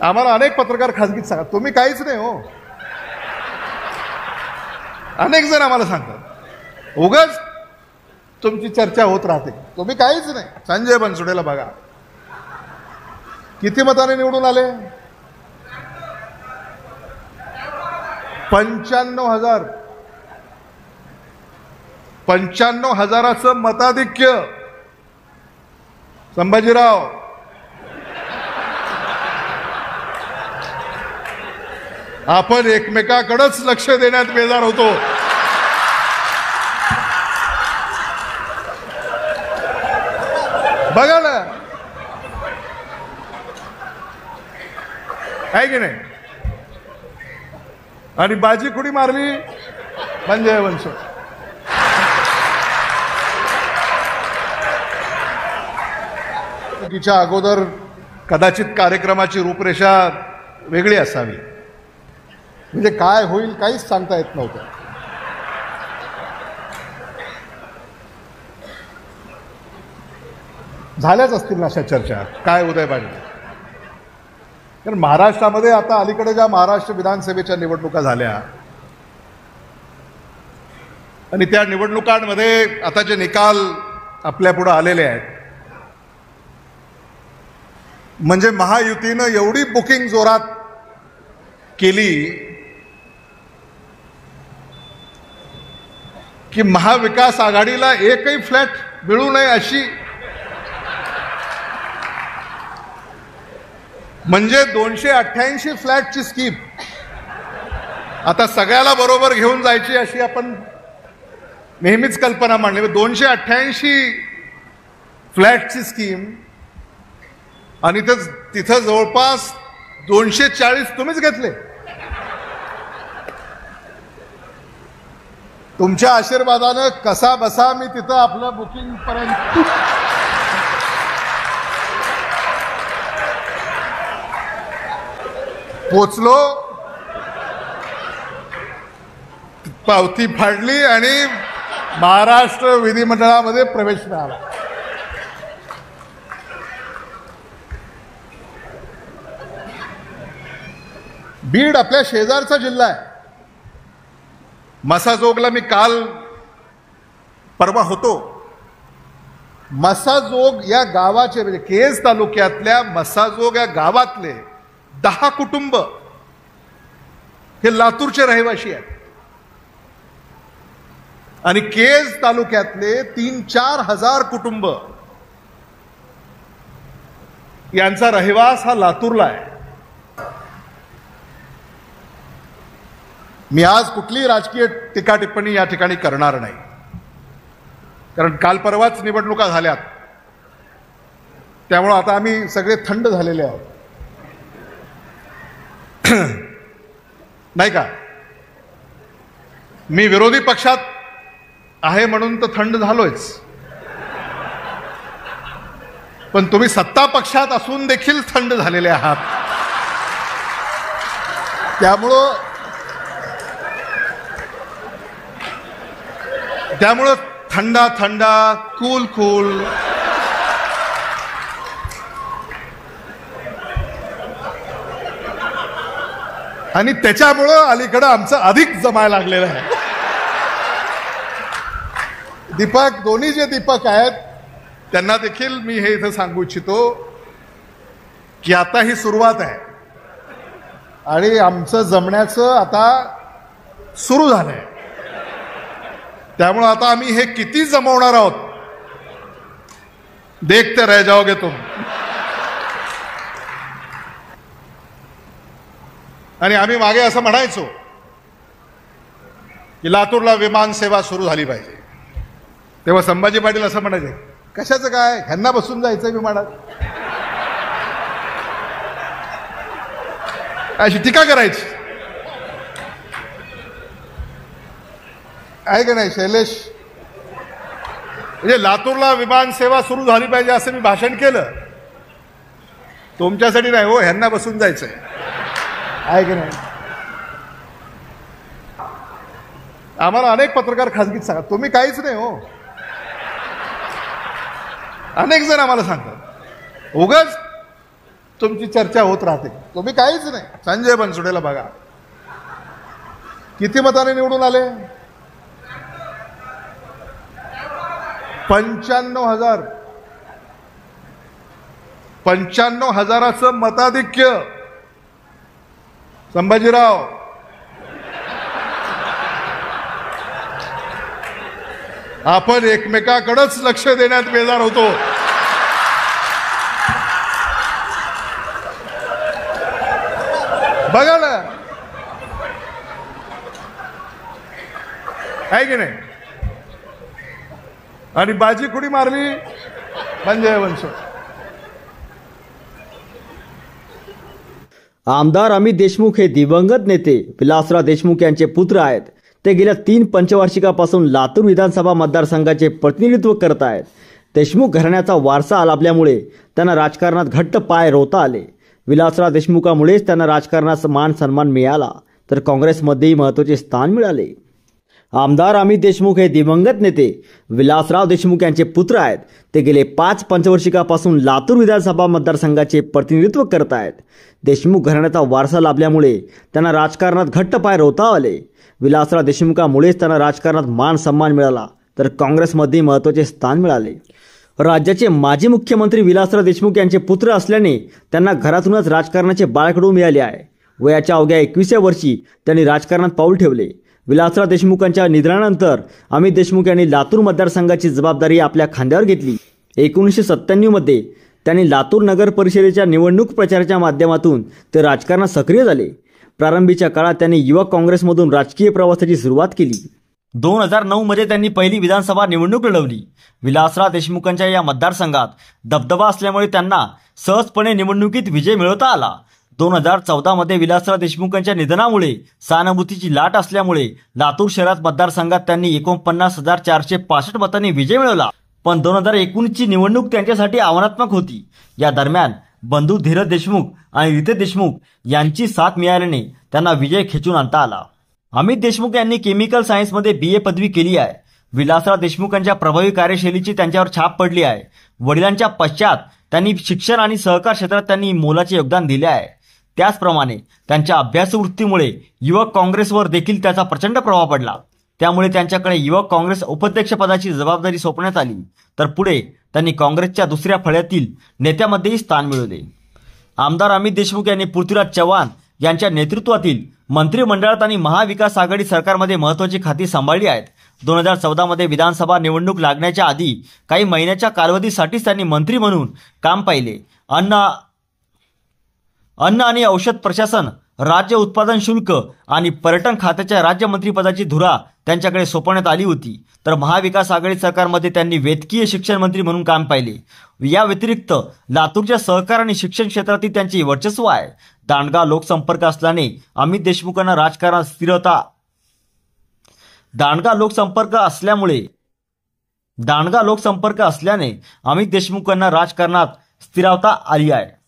आम्हाला अनेक पत्रकार खासगीत सांगा, तुम्ही काहीच नाही हो. अनेक जण आम्हाला सांगतात उगाच तुमची चर्चा होत राहते, तुम्ही काहीच नाही. संजय बनसोडेला बघा किती मताने निवडून आले, 95,000. 95,000चं मताधिक्य. संभाजीराव आपण एकमेकाकडेच लक्ष देण्यात बेजार होतो. बघा ना, आहे की नाही. आणि बाजी कुणी मारली, संजय बनसोडे. तिच्या अगोदर कदाचित कार्यक्रमाची रूपरेषा वेगळी असावी, म्हणजे काय होईल काहीच सांगता येत नव्हतं. झाल्याच असतील ना अशा चर्चा, काय उदय पाडले. कारण महाराष्ट्रामध्ये आता अलीकडे ज्या महाराष्ट्र विधानसभेच्या निवडणुका झाल्या आणि त्या निवडणुकांमध्ये आता जे निकाल आपल्या पुढे आलेले आहेत, म्हणजे महायुतीनं एवढी बुकिंग जोरात केली की महाविकास आघाडीला एकही फ्लॅट मिळू नये अशी, म्हणजे 288 फ्लॅटची स्कीम आता सगळ्याला बरोबर घेऊन जायची अशी आपण नेहमीच कल्पना मांडली. 288 फ्लॅटची स्कीम आणि तिथं जवळपास 240 तुम्हीच घेतले. तुमच्या आशीर्वादानं कसा बसा मी तिथं आपलं बुकिंग पर्यंत पोचलो, पावती फाडली आणि महाराष्ट्र विधिमंडळामध्ये प्रवेश मिळाला. बीड आपल्या शेजारचा जिल्हा आहे. मसाजोगला मी काल परवा होतो. मसाजोग या गावाचे म्हणजे केज तालुक्यातल्या मसाजोग या गावातले 10 कुटुंब हे लातूरचे रहिवासी आहेत आणि केज तालुक्यातले 3-4 हजार कुटुंब यांचा रहिवास हा लातूरला आहे. मी आज कुठलीही राजकीय टीका टिप्पणी या ठिकाणी करणार नाही, कारण काल परवाच निवडणुका झाल्यात, त्यामुळे आता आम्ही सगळे थंड झालेले आहोत नाही का. मी विरोधी पक्षात आहे म्हणून तर थंड झालोयच, पण तुम्ही सत्ता पक्षात असून देखील थंड झालेले आहात. त्यामुळं थंडा थंडा, कूल कूल, आणि त्याच्यामुळं अलीकडं आमचं अधिक जमायला लागलेलं आहे. दीपक, दोन्ही जे दीपक आहेत त्यांना देखील मी हे इथं सांगू इच्छितो की आता ही सुरुवात आहे आणि आमचं जमण्याचं आता सुरू झालंय. त्यामुळं आता आम्ही हे किती जमवणार आहोत, देखते रह जाओगे तुम. आणि आम्ही मागे असं म्हणायचो की लातूरला विमान सेवा सुरू झाली पाहिजे, तेव्हा संभाजी पाटील असं म्हणायचे, कशाचं काय, ह्यांना बसून जायचं विमानात, अशी टीका करायची. आहे का नाही शैलेश? म्हणजे लातूरला विमान सेवा सुरू झाली पाहिजे असं मी भाषण केलं, तुमच्यासाठी नाही हो, ह्यांना बसून जायचंय. आहे की नाही? आम्हाला अनेक पत्रकार खासगीत सांगा, तुम्ही काहीच नाही हो. अनेक जण आम्हाला सांगतात उगाच तुमची चर्चा होत राहते. तुम्ही काहीच नाही. संजय बनसोडेला बघा किती मताने निवडून आले. 95,000. 95,000चं मताधिक्य. संभाजीराव आपण एकमेकाकडेच लक्ष देण्यात बेजार होतो. बघा ना, आहे की नाही. आणि बाजी कुणी मारली? संजय बनसोडे. आमदार अमित देशमुख हे दिवंगत नेते विलासराव देशमुख यांचे पुत्र आहेत. ते गेल्या 3 पंचवार्षिकापासून लातूर विधानसभा मतदारसंघाचे प्रतिनिधित्व करत आहेत. देशमुख घराण्याचा वारसा लाभल्यामुळे त्यांना राजकारणात घट्ट पाय रोवता आले. विलासराव देशमुखामुळेच त्यांना राजकारणात मान सन्मान मिळाला, तर काँग्रेसमध्येही महत्त्वाचे स्थान मिळाले. आमदार अमित देशमुख हे दिवंगत नेते विलासराव देशमुख यांचे पुत्र आहेत. ते गेले 5 पंचवार्षिकापासून लातूर विधानसभा मतदारसंघाचे प्रतिनिधित्व करत आहेत. देशमुख घराण्याचा वारसा लाभल्यामुळे त्यांना राजकारणात घट्ट पाय रोवता आले. विलासराव देशमुखामुळेच त्यांना राजकारणात मान सन्मान मिळाला, तर काँग्रेसमध्ये महत्त्वाचे स्थान मिळाले. राज्याचे माजी मुख्यमंत्री विलासराव देशमुख यांचे पुत्र असल्याने त्यांना घरातूनच राजकारणाचे बाळकडू मिळाले आहे. वयाच्या अवघ्या 21व्या वर्षी त्यांनी राजकारणात पाऊल ठेवले. विलासराव देशमुखांच्या निधनानंतर अमित देशमुख यांनी लातूर मतदारसंघाची जबाबदारी आपल्या खांद्यावर घेतली. 1997 मध्ये त्यांनी लातूर नगर परिषदेच्या निवडणूक प्रचाराच्या माध्यमातून ते राजकारणात सक्रिय झाले. प्रारंभीच्या काळात त्यांनी युवक काँग्रेसमधून राजकीय प्रवासाची सुरुवात केली. 2009 मध्ये त्यांनी पहिली विधानसभा निवडणूक लढवली. विलासराव देशमुखांच्या या मतदारसंघात दबदबा असल्यामुळे त्यांना सहजपणे निवडणुकीत विजय मिळवता आला. 2014 मध्ये विलासराव देशमुखांच्या निधनामुळे सहानुभूतीची लाट असल्यामुळे लातूर शहरात मतदारसंघात त्यांनी 49,465 मतांनी विजय मिळवला. पण 2019ची निवडणूक त्यांच्यासाठी आव्हानात्मक होती. या दरम्यान बंधू धीरज देशमुख आणि रितेश देशमुख यांची साथ मिळाल्याने त्यांना विजय खेचून आणता आला. अमित देशमुख यांनी केमिकल सायन्समध्ये BA पदवी केली आहे. विलासराव देशमुखांच्या प्रभावी कार्यशैलीची त्यांच्यावर छाप पडली आहे. वडिलांच्या पश्चात त्यांनी शिक्षण आणि सहकार क्षेत्रात त्यांनी मोलाचे योगदान दिले आहे. त्याचप्रमाणे त्यांच्या अभ्यासवृत्तीमुळे युवक काँग्रेसवर देखील त्याचा प्रचंड प्रभाव पडला. त्यामुळे त्यांच्याकडे युवक काँग्रेस उपाध्यक्षपदाची जबाबदारी सोपवण्यात आली, तर पुढे त्यांनी काँग्रेसच्या दुसऱ्या फळ्यातील नेत्यामध्येही स्थान मिळवले. आमदार अमित देशमुख यांनी पृथ्वीराज चव्हाण यांच्या नेतृत्वातील मंत्रिमंडळात आणि महाविकास आघाडी सरकारमध्ये महत्त्वाची खाती सांभाळली आहेत. 2014 मध्ये विधानसभा निवडणूक लागण्याच्या आधी काही महिन्याच्या कालावधीसाठीच त्यांनी मंत्री म्हणून काम पाहिले. अन्न आणि औषध प्रशासन, राज्य उत्पादन शुल्क आणि पर्यटन खात्याच्या राज्यमंत्रीपदाची धुरा त्यांच्याकडे सोपवण्यात आली होती. तर महाविकास आघाडी सरकारमध्ये त्यांनी वैद्यकीय शिक्षण मंत्री म्हणून काम पाहिले. या व्यतिरिक्त लातूरच्या सहकार आणि शिक्षण क्षेत्रातील त्यांचे वर्चस्व आहे. दांडगा लोकसंपर्क असल्याने अमित देशमुखांना राजकारणात दांडगा लोकसंपर्क असल्याने अमित देशमुखांना राजकारणात स्थिरता आली आहे.